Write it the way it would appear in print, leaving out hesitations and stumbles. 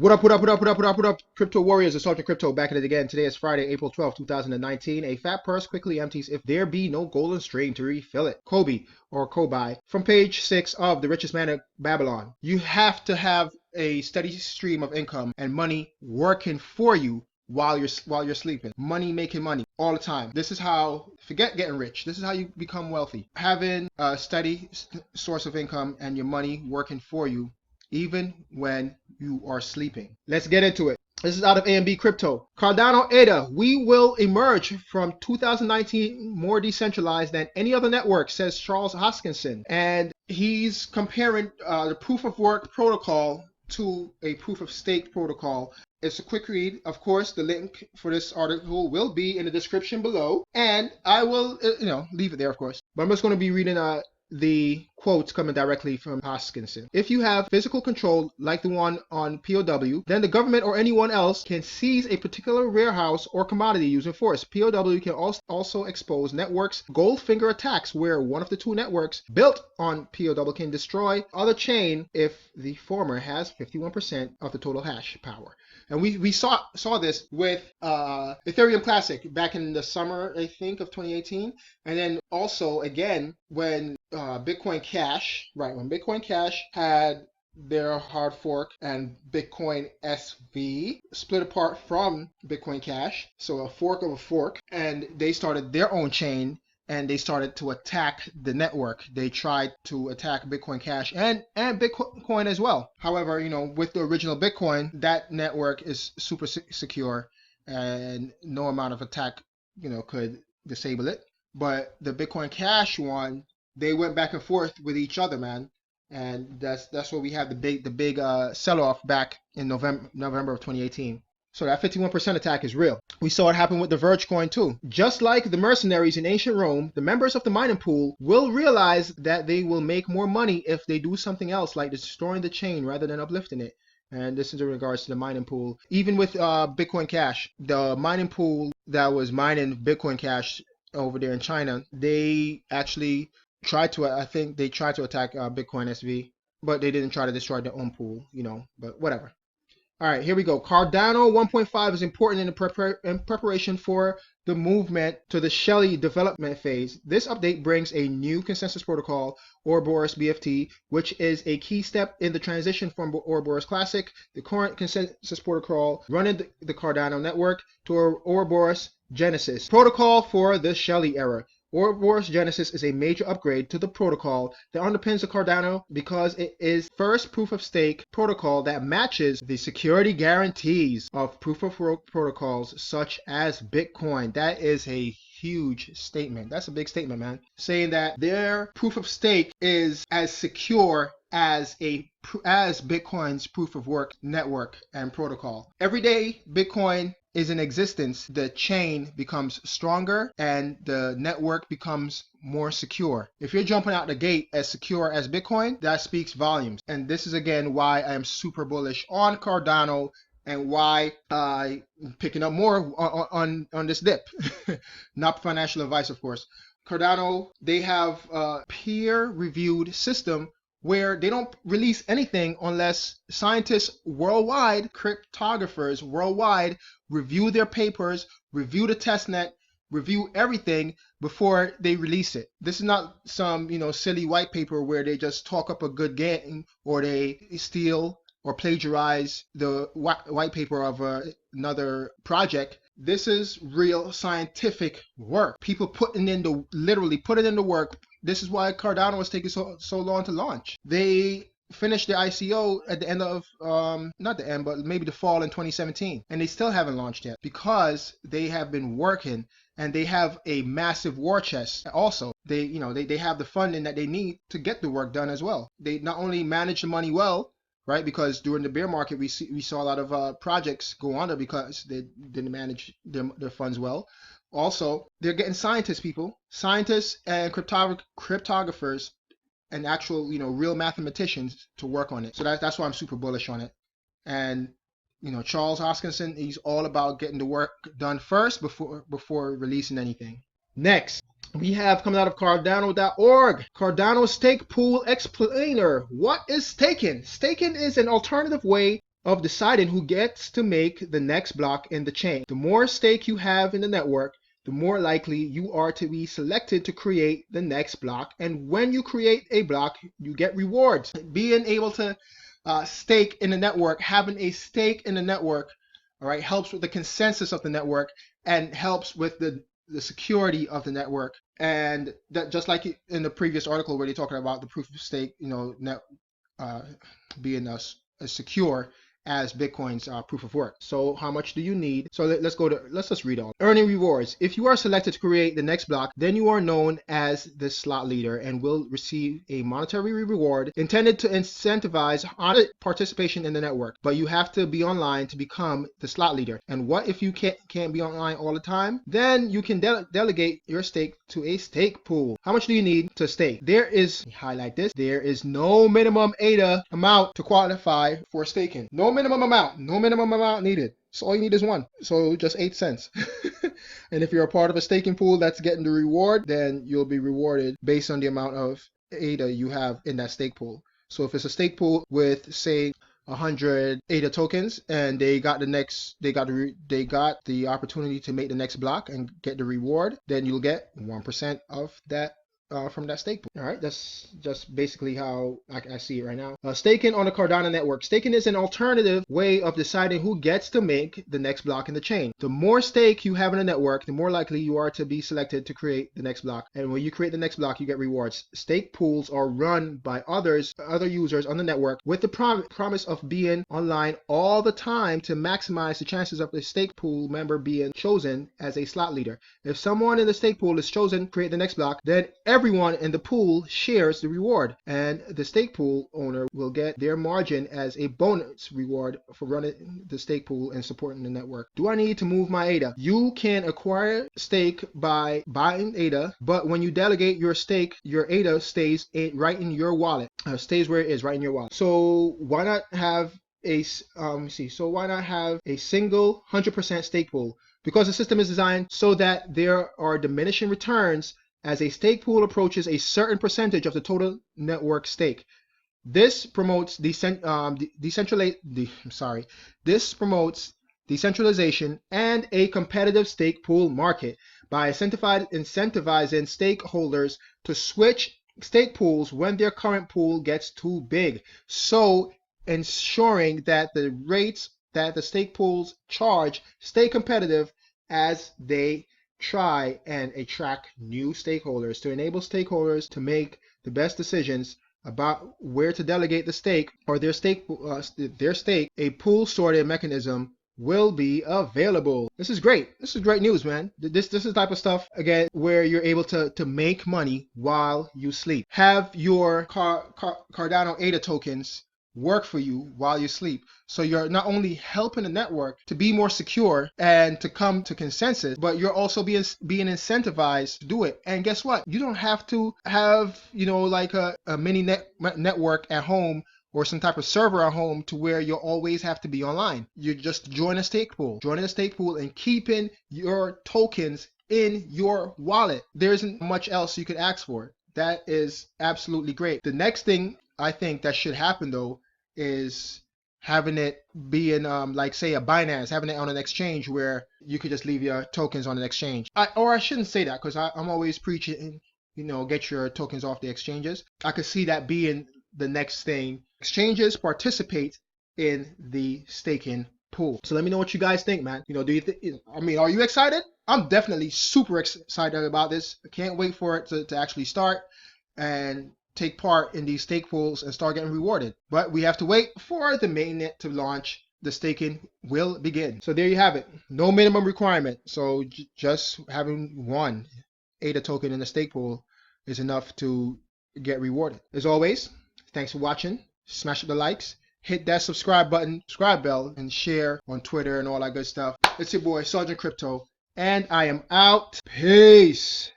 What up, Crypto Warriors, Assault on Crypto, back at it again. Today is Friday, April 12th, 2019. A fat purse quickly empties if there be no golden stream to refill it. Kobe, or Kobai, from page 6 of The Richest Man in Babylon. You have to have a steady stream of income and money working for you while you're sleeping. Money making money all the time. This is how, forget getting rich, this is how you become wealthy. Having a steady source of income and your money working for you even when you are sleeping. Let's get into it. This is out of A&B Crypto. Cardano ADA, we will emerge from 2019 more decentralized than any other network, says Charles Hoskinson. And he's comparing the proof of work protocol to a proof of stake protocol. It's a quick read. Of course, the link for this article will be in the description below. And I will, leave it there, of course. But I'm just going to be reading the quotes coming directly from Hoskinson. If you have physical control like the one on POW, then the government or anyone else can seize a particular warehouse or commodity using force. POW can also expose networks Goldfinger attacks, where one of the two networks built on POW can destroy other chain if the former has 51% of the total hash power. And we saw this with Ethereum Classic back in the summer, I think, of 2018. And then also, again, when Bitcoin Cash, when Bitcoin Cash had their hard fork and Bitcoin SV split apart from Bitcoin Cash, so a fork of a fork, and they started their own chain and they started to attack the network. They tried to attack Bitcoin Cash and Bitcoin as well. However, with the original Bitcoin, that network is super secure and no amount of attack, could disable it. But the Bitcoin Cash one, they went back and forth with each other, man. And that's where we have the big sell-off back in November of 2018. So that 51% attack is real. We saw it happen with the Verge coin too. Just like the mercenaries in ancient Rome, the members of the mining pool will realize that they will make more money if they do something else, like destroying the chain rather than uplifting it. And this is in regards to the mining pool. Even with Bitcoin Cash, the mining pool that was mining Bitcoin Cash over there in China, they actually tried to, I think they tried to attack Bitcoin SV, but they didn't try to destroy their own pool, but whatever. All right, here we go. Cardano 1.5 is important in preparation for the movement to the Shelley development phase. This update brings a new consensus protocol, Ouroboros BFT, which is a key step in the transition from Ouroboros Classic, the current consensus protocol running the Cardano network, to Ouroboros Genesis protocol for the Shelley era. Ouroboros Genesis is a major upgrade to the protocol that underpins the Cardano because it is first proof-of-stake protocol that matches the security guarantees of proof-of-work protocols such as Bitcoin. That is a huge statement. That's a big statement, man. Saying that their proof-of-stake is as secure as Bitcoin's proof-of-work network and protocol. Every day Bitcoin is in existence, the chain becomes stronger and the network becomes more secure. If you're jumping out the gate as secure as Bitcoin, that speaks volumes. And this is again why I am super bullish on Cardano and why I'm picking up more on this dip. Not financial advice, of course. Cardano, they have a peer-reviewed system where they don't release anything unless scientists worldwide, cryptographers worldwide, review their papers, review the testnet, review everything before they release it. This is not some, silly white paper where they just talk up a good game or they steal or plagiarize the white paper of another project. This is real scientific work. People literally putting in the work. This is why Cardano was taking so long to launch. They finished the ICO at the end of, not the end, but maybe the fall in 2017. And they still haven't launched yet because they have been working and they have a massive war chest. Also, they have the funding that they need to get the work done as well. They not only manage the money well, right? Because during the bear market, we saw a lot of projects go under because they didn't manage their funds well. Also, they're getting scientists and cryptographers and actual, real mathematicians to work on it. So that's why I'm super bullish on it. And, Charles Hoskinson, he's all about getting the work done first before releasing anything. Next, we have coming out of Cardano.org, Cardano Stake Pool Explainer. What is staking? Staking is an alternative way of deciding who gets to make the next block in the chain. The more stake you have in the network, the more likely you are to be selected to create the next block. And when you create a block, you get rewards. Being able to stake in the network, having a stake in the network, all right, helps with the consensus of the network and helps with the security of the network. And that, just like in the previous article where they're talking about the proof of stake, being as secure as Bitcoin's proof of work. So how much do you need? So let's just read on. Earning rewards. If you are selected to create the next block, then you are known as the slot leader and will receive a monetary reward intended to incentivize honest participation in the network. But you have to be online to become the slot leader. And what if you can't be online all the time? Then you can delegate your stake to a stake pool. How much do you need to stake? There is no minimum ADA amount to qualify for staking. No minimum amount needed. So all you need is one. So just 8 cents. And if you're a part of a staking pool that's getting the reward, then you'll be rewarded based on the amount of ADA you have in that stake pool. So if it's a stake pool with, say, 100 ADA tokens, and they got the opportunity to make the next block and get the reward, then you'll get 1% of that from that stake pool. All right, that's just basically how I see it right now. Staking on the Cardano network. Staking is an alternative way of deciding who gets to make the next block in the chain. The more stake you have in the network, the more likely you are to be selected to create the next block. And when you create the next block, you get rewards. Stake pools are run by other users on the network with the promise of being online all the time to maximize the chances of the stake pool member being chosen as a slot leader. If someone in the stake pool is chosen to create the next block, then everyone in the pool shares the reward, and the stake pool owner will get their margin as a bonus reward for running the stake pool and supporting the network. Do I need to move my ADA? You can acquire stake by buying ADA, but when you delegate your stake, your ADA stays right in your wallet. Stays where it is, right in your wallet. So why not have a why not have a single 100% stake pool? Because the system is designed so that there are diminishing returns as a stake pool approaches a certain percentage of the total network stake. This promotes decentralization and a competitive stake pool market by incentivizing stakeholders to switch stake pools when their current pool gets too big. So ensuring that the rates that the stake pools charge stay competitive as they try and attract new stakeholders. To enable stakeholders to make the best decisions about where to delegate the stake or their stake, a pool sorting mechanism will be available. This is great. This is great news, man. This is the type of stuff, again, where you're able to make money while you sleep. Have your Cardano ADA tokens work for you while you sleep. So you're not only helping the network to be more secure and to come to consensus, but you're also being incentivized to do it. And guess what? You don't have to have, like a mini network at home or some type of server at home to where you'll always have to be online. You just join a stake pool. Joining a stake pool and keeping your tokens in your wallet. There isn't much else you could ask for. That is absolutely great. The next thing I think that should happen though is having it be in like say a Binance, having it on an exchange where you could just leave your tokens on an exchange. I shouldn't say that because I'm always preaching, get your tokens off the exchanges. I could see that being the next thing. Exchanges participate in the staking pool. So let me know what you guys think, man. Do you think? Are you excited? I'm definitely super excited about this. I can't wait for it to actually start and take part in these stake pools and start getting rewarded. But we have to wait for the mainnet to launch. The staking will begin. So there you have it. No minimum requirement. So just having one ADA token in the stake pool is enough to get rewarded. As always, thanks for watching. Smash the likes. Hit that subscribe button, subscribe bell, and share on Twitter and all that good stuff. It's your boy, Sergeant Crypto, and I am out. Peace.